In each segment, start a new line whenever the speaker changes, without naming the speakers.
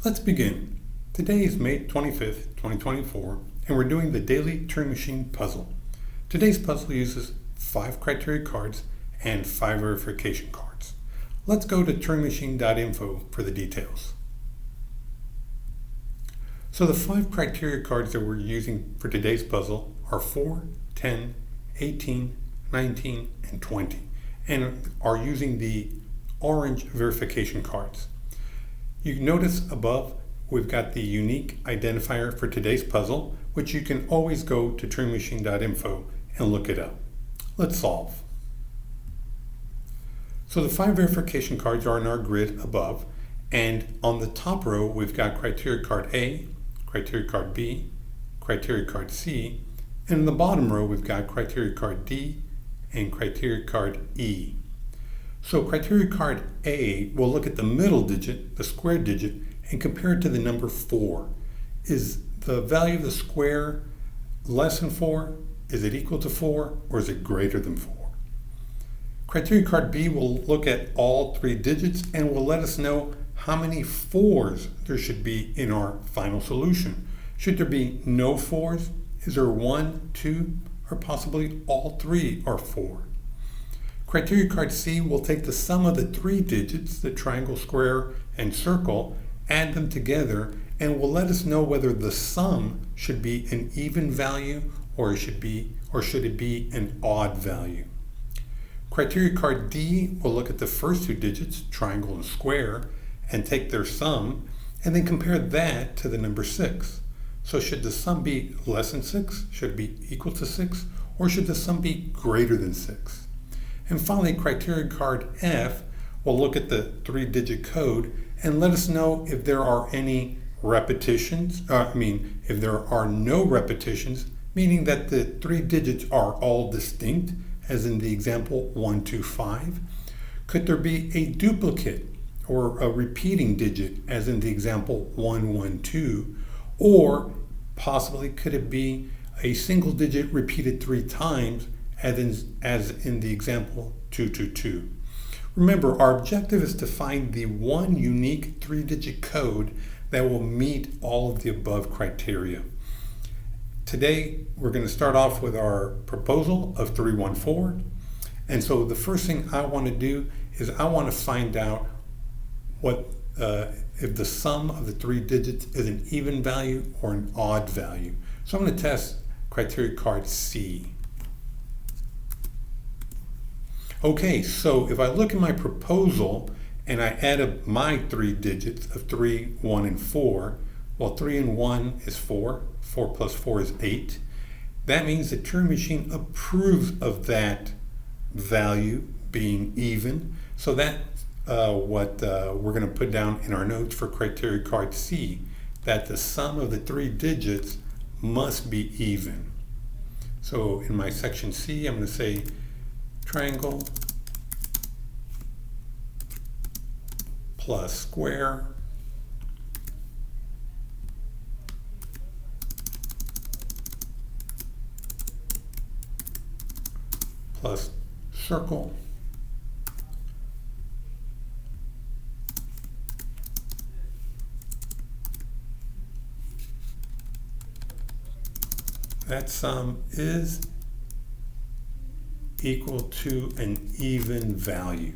Let's begin. Today is May 25th, 2024, and we're doing the Daily Turing Machine Puzzle. Today's puzzle uses 5 criteria cards and 5 verification cards. Let's go to turingmachine.info for the details. So the 5 criteria cards that we're using for today's puzzle are 4, 10, 18, 19, and 20, and are using the orange verification cards. You notice above we've got the unique identifier for today's puzzle, which you can always go to turingmachine.info and look it up. Let's solve. So the 5 verification cards are in our grid above, and on the top row we've got criteria card A, criteria card B, criteria card C, and in the bottom row we've got criteria card D and criteria card E. So criteria card A will look at the middle digit, the square digit, and compare it to the number 4. Is the value of the square less than 4? Is it equal to 4? Or is it greater than 4? Criteria card B will look at all 3 digits and will let us know how many 4s there should be in our final solution. Should there be no 4s? Is there 1, 2, or possibly all 3 are 4? Criteria card C will take the sum of the 3 digits, the triangle, square, and circle, add them together, and will let us know whether the sum should be an even value or should it be an odd value. Criteria card D will look at the first 2 digits, triangle and square, and take their sum, and then compare that to the number 6. So should the sum be less than 6? Should it be equal to 6? Or should the sum be greater than 6? And finally, criteria card F will look at the 3-digit code and let us know if there are any repetitions, if there are no repetitions, meaning that the 3 digits are all distinct, as in the example 1, 2, 5. Could there be a duplicate or a repeating digit, as in the example 1, 1, 2, or possibly could it be a single digit repeated 3 times, as in the example 2, 2, 2. Remember, our objective is to find the one unique 3-digit code that will meet all of the above criteria. Today, we're going to start off with our proposal of 314. And so the first thing I want to do is I want to find out what if the sum of the 3 digits is an even value or an odd value. So I'm going to test criteria card C. Okay, so if I look at my proposal and I add up my 3 digits of 3, 1, and 4, well, 3 and 1 is 4, 4 plus 4 is 8. That means the Turing Machine approves of that value being even. So that's what we're going to put down in our notes for criteria card C, that the sum of the 3 digits must be even. So in my section C, I'm going to say triangle plus square plus circle that sum is equal to an even value.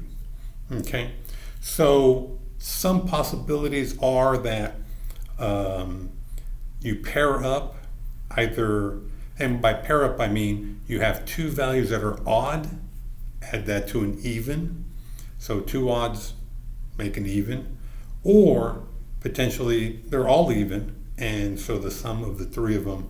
Okay, so some possibilities are that you pair up either, and by pair up I mean you have 2 values that are odd, add that to an even, so 2 odds make an even, or potentially they're all even, and so the sum of the 3 of them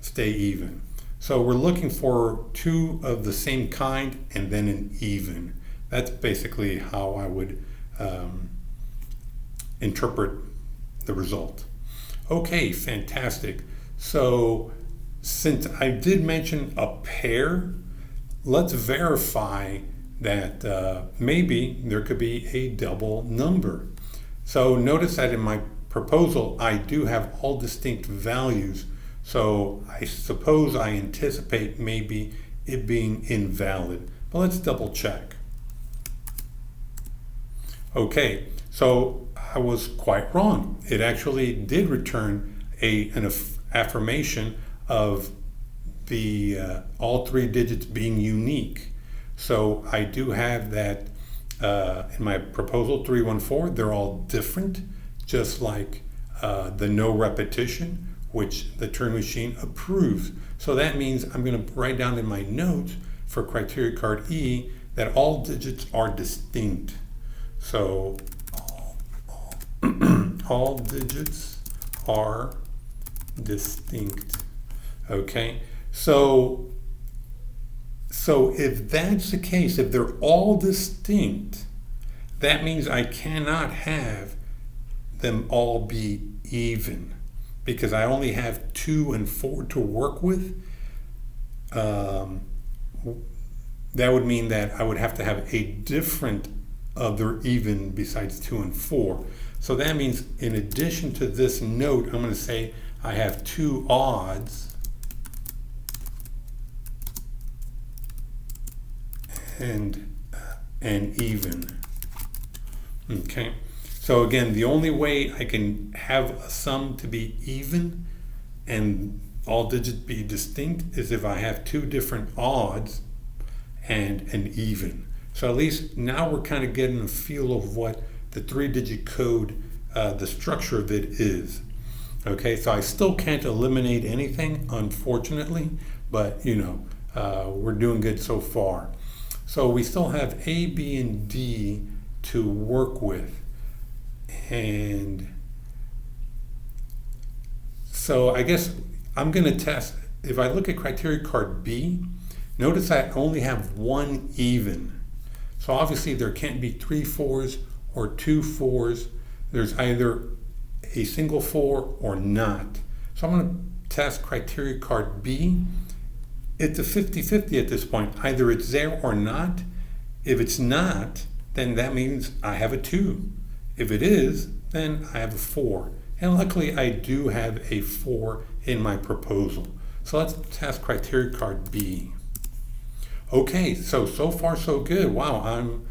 stay even. So we're looking for 2 of the same kind and then an even. That's basically how I would interpret the result. Okay, fantastic. So since I did mention a pair, let's verify that maybe there could be a double number. So notice that in my proposal, I do have all distinct values. So I suppose I anticipate maybe it being invalid, but let's double check. Okay, so I was quite wrong. It actually did return an affirmation of the all three digits being unique. So I do have that in my proposal 314. They're all different, just like the no repetition, which the Turing Machine approves. So that means I'm going to write down in my notes for criteria card E that all digits are distinct. So all digits are distinct. Okay, so if that's the case, if they're all distinct, that means I cannot have them all be even, because I only have 2 and 4 to work with. That would mean that I would have to have a different other even besides 2 and 4. So that means in addition to this note, I'm going to say I have 2 odds and even. Okay. So again, the only way I can have a sum to be even and all digits be distinct is if I have 2 different odds and an even. So at least now we're kind of getting a feel of what the 3-digit code, the structure of it is. Okay, so I still can't eliminate anything, unfortunately, but we're doing good so far. So we still have A, B, and D to work with. And so I guess I'm going to test. If I look at criteria card B, notice I only have 1 even. So obviously there can't be 3 4s or 2 4s. There's either a single 4 or not. So I'm going to test criteria card B. It's a 50-50 at this point. Either it's there or not. If it's not, then that means I have a 2. If it is, then I have a 4. And luckily I do have a 4 in my proposal. So let's test criteria card B. Okay, so far so good. Wow, I'm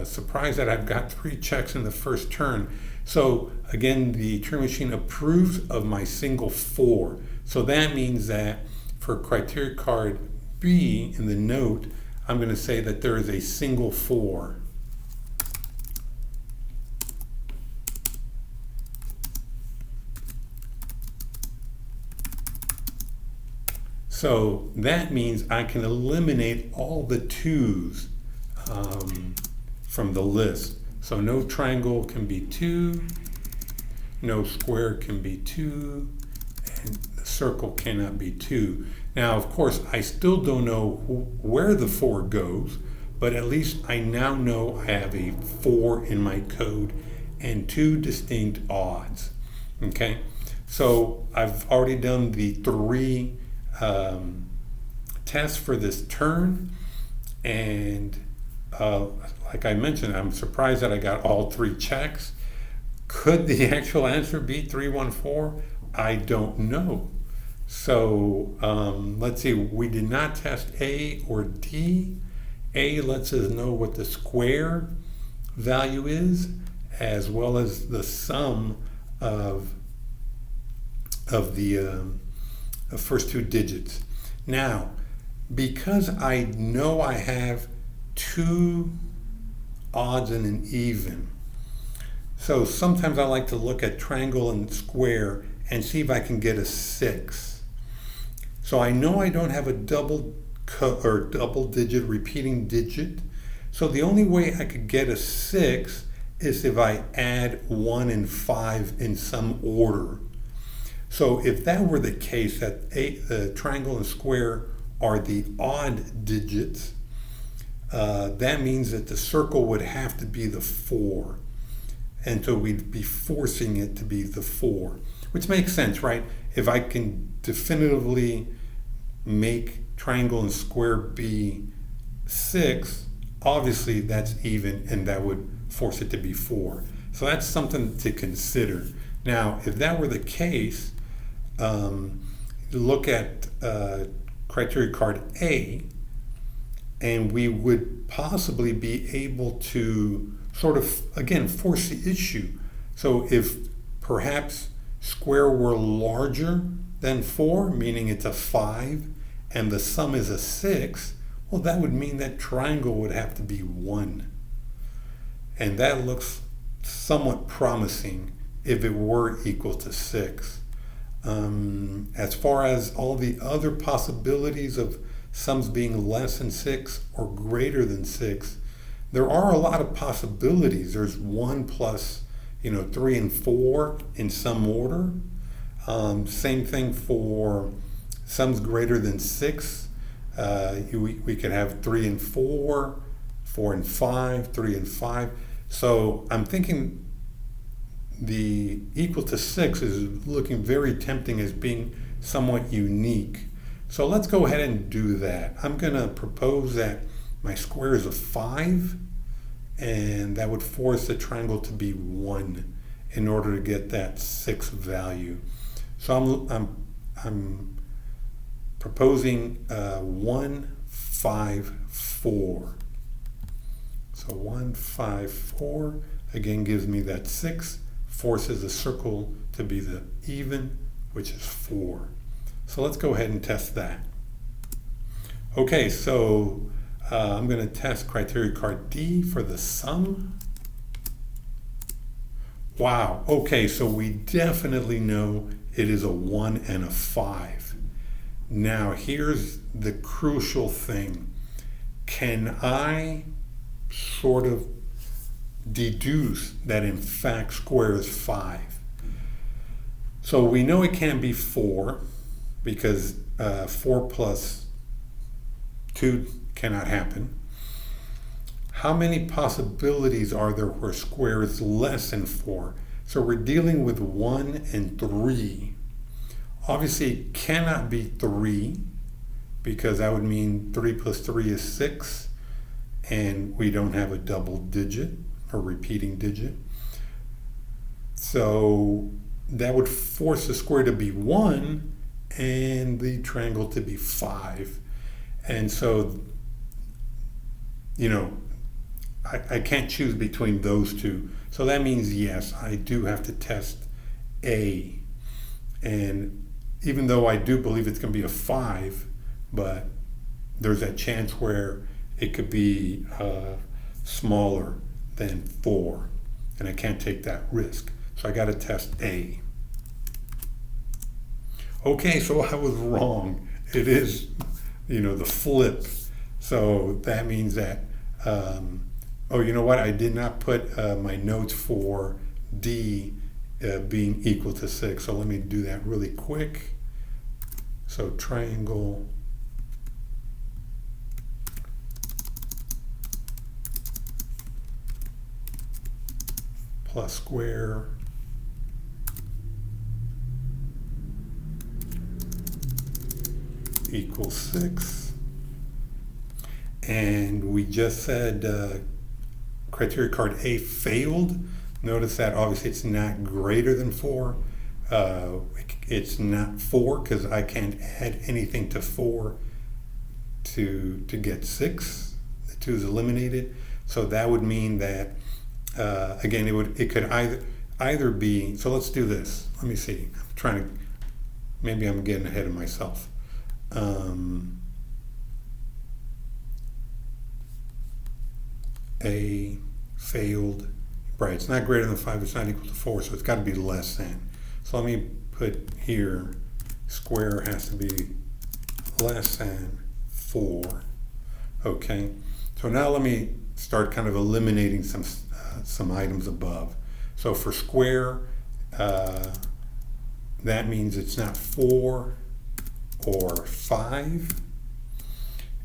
surprised that I've got 3 checks in the first turn. So again, the Turing Machine approves of my single 4. So that means that for criteria card B in the note, I'm going to say that there is a single 4. So that means I can eliminate all the 2s from the list. So no triangle can be 2, no square can be 2, and the circle cannot be 2. Now, of course, I still don't know where the 4 goes, but at least I now know I have a 4 in my code and 2 distinct odds. Okay, so I've already done the 3 tests for this turn, and like I mentioned, I'm surprised that I got all 3 checks. Could the actual answer be 314? I don't know. So let's see, we did not test A or D. A lets us know what the square value is, as well as the sum of the first 2 digits. Now, because I know I have 2 odds and an even, so sometimes I like to look at triangle and square and see if I can get a 6. So I know I don't have a double digit repeating digit. So the only way I could get a 6 is if I add 1 and 5 in some order. So if that were the case, that the triangle and square are the odd digits, that means that the circle would have to be the 4. And so we'd be forcing it to be the 4, which makes sense, right? If I can definitively make triangle and square be 6, obviously that's even, and that would force it to be 4. So that's something to consider. Now, if that were the case, look at criteria card A, and we would possibly be able to sort of, again, force the issue. So if perhaps square were larger than 4, meaning it's a 5, and the sum is a 6, well, that would mean that triangle would have to be 1. And that looks somewhat promising if it were equal to 6. As far as all the other possibilities of sums being less than 6 or greater than 6, there are a lot of possibilities. There's 1 plus 3 and 4 in some order. Same thing for sums greater than 6. We could have 3 and 4, 4 and 5, 3 and 5. So I'm thinking the equal to 6 is looking very tempting as being somewhat unique. So let's go ahead and do that. I'm going to propose that my square is a 5, and that would force the triangle to be 1 in order to get that 6 value. So I'm proposing 1, 5, 4. So 1, 5, 4 again gives me that 6, forces the circle to be the even, which is 4. So let's go ahead and test that. Okay, so I'm going to test criteria card D for the sum. Wow, okay, so we definitely know it is a 1 and a 5. Now here's the crucial thing. Can I sort of deduce that in fact square is 5? So we know it can't be 4 because 4 plus 2 cannot happen. How many possibilities are there where square is less than 4? So we're dealing with 1 and 3. Obviously it cannot be 3 because that would mean 3 plus 3 is 6, and we don't have a double digit or repeating digit. So that would force the square to be 1 and the triangle to be 5. And so, I can't choose between those two. So that means, yes, I do have to test A. And even though I do believe it's going to be a 5, but there's that chance where it could be smaller than 4. And I can't take that risk. So I got to test A. Okay, so I was wrong. It is, the flip. So that means that, oh, you know what? I did not put my notes for D being equal to 6. So let me do that really quick. So triangle plus square equals 6. And we just said criteria card A failed. Notice that obviously it's not greater than 4. It's not 4 because I can't add anything to 4 to get 6. The 2 is eliminated. So that would mean that again it could either be, so let's do this. Let me see. Maybe I'm getting ahead of myself. A failed, right? It's not greater than 5, it's not equal to 4, so it's got to be less than. So let me put here, square has to be less than 4. Okay, so now let me start kind of eliminating some items above. So for square, that means it's not 4 or 5.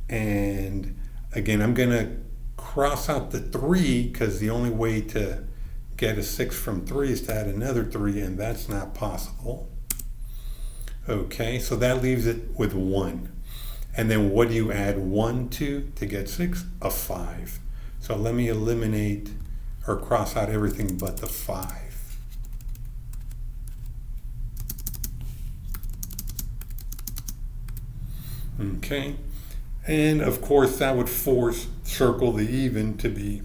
And again, I'm going to cross out the 3 because the only way to get a 6 from 3 is to add another 3, and that's not possible. Okay, so that leaves it with 1. And then what do you add 1 to get 6? A 5. So let me eliminate or cross out everything but the 5. Okay, and of course that would force circle the even to be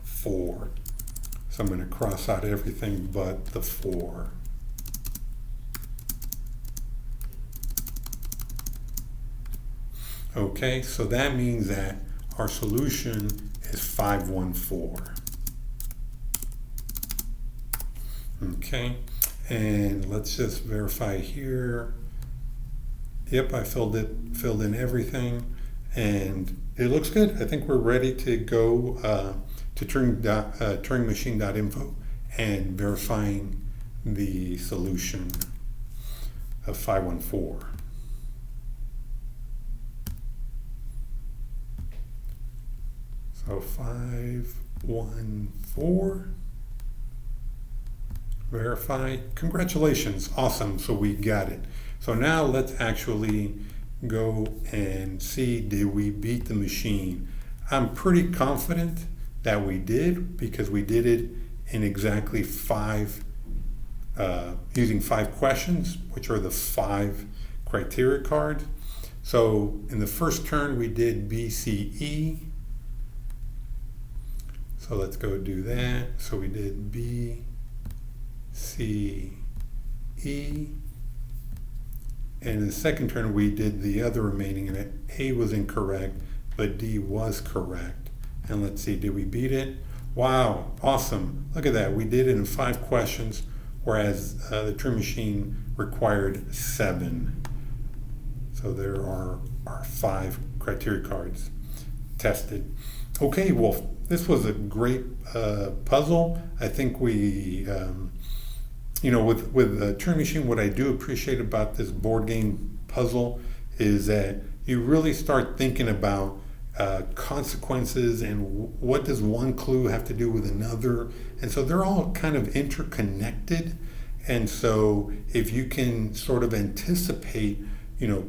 4. So I'm going to cross out everything but the 4. everything but the 4. Okay, so that means that our solution is 514. Okay, and let's just verify here. Yep, I filled in everything, and it looks good. I think we're ready to go to turingmachine.info and verifying the solution of 514. So 514. Verify. Congratulations. Awesome. So we got it. So now let's actually go and see, did we beat the machine? I'm pretty confident that we did, because we did it in exactly 5, using 5 questions, which are the 5 criteria cards. So in the first turn we did BCE. So let's go do that. So we did B, C, E, and in the second turn we did the other remaining, and it A was incorrect, but D was correct. And let's see, did we beat it? Wow, awesome. Look at that, we did it in 5 questions, whereas the Turing Machine required 7. So there are our 5 criteria cards tested. Okay, well, this was a great puzzle. I think we with the Turing Machine, what I do appreciate about this board game puzzle is that you really start thinking about consequences and what does one clue have to do with another. And so they're all kind of interconnected. And so if you can sort of anticipate,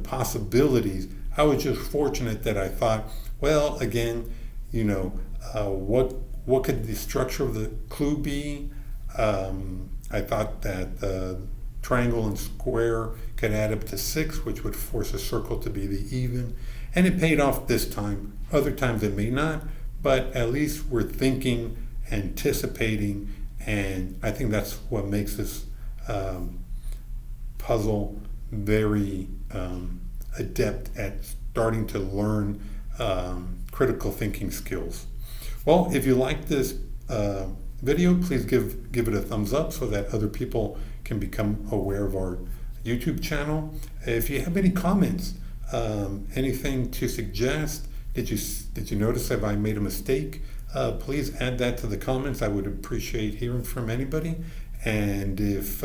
possibilities, I was just fortunate that I thought, well, again, what could the structure of the clue be? I thought that the triangle and square could add up to 6, which would force a circle to be the even. And it paid off this time. Other times it may not, but at least we're thinking, anticipating, and I think that's what makes this puzzle very adept at starting to learn critical thinking skills. Well, if you like this video, please give it a thumbs up so that other people can become aware of our YouTube channel. If you have any comments, anything to suggest, did you notice if I made a mistake, please add that to the comments. I would appreciate hearing from anybody. And if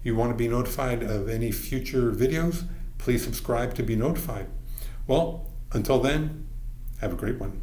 you want to be notified of any future videos, please subscribe to be notified. Well, until then, have a great one.